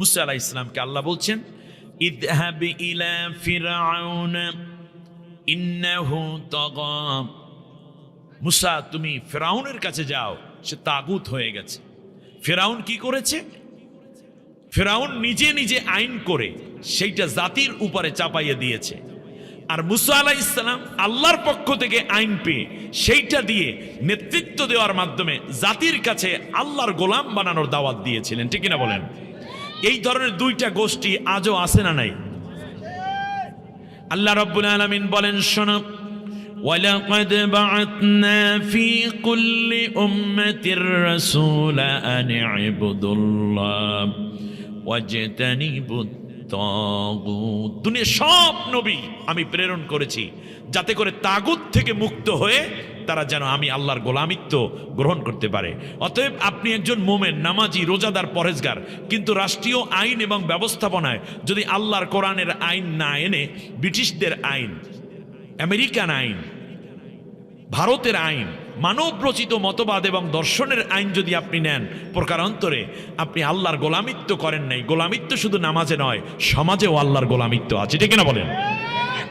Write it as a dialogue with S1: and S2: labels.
S1: মুসা আলাইহিস সালামকে আল্লাহ বলছেন, ইযহাব ইলা ফিরআউন ইন্নাহু তাগা। মুসা, তুমি ফিরআউনের কাছে যাও, সে তাগুত হয়ে গেছে। ফিরআউন কি করেছে? ফিরআউন নিজে নিজে আইন করে সেইটা জাতির উপরে চাপাইয়ে দিয়েছে। আর মুসা আলাইহিস সালাম আল্লাহর পক্ষ থেকে আইন পেয়ে সেইটা দিয়ে নেতৃত্ব দেওয়ার মাধ্যমে জাতির কাছে আল্লাহর গোলাম বানানোর দাওয়াত দিয়েছিলেন। ঠিক কিনা বলেন? এই ধরনের দুইটা গোষ্ঠী আজও আছে না নাই? আল্লাহ রাব্বুল আলামিন বলেন, শোনো, ওয়ালাকাদ বাআতনা ফি কুল্লি উম্মাতির রাসূলা আন ইবুদুল্লাহ ওয়াজতানিবুত তাগুত। দুনিয়ার সব নবী আমি প্রেরণ করেছি যাতে করে তাগুত থেকে মুক্ত হয়ে তারা যেন আমি আল্লাহর গোলামিত্ব গ্রহণ করতে পারে। অতএব আপনি একজন মোমেন, নামাজি, রোজাদার, পরেজগার, কিন্তু রাষ্ট্রীয় আইন এবং ব্যবস্থাপনায় যদি আল্লাহর কোরআনের আইন না এনে ব্রিটিশদের আইন, আমেরিকান আইন, ভারতের আইন, মানব রচিত মতবাদ এবং দর্শনের আইন যদি আপনি নেন, প্রকারান্তরে আপনি আল্লাহর গোলামিত্ব করেন নাই। গোলামিত্ব শুধু নামাজে নয়, সমাজেও আল্লাহর গোলামিত্ব আছে। ঠিক না বলেন?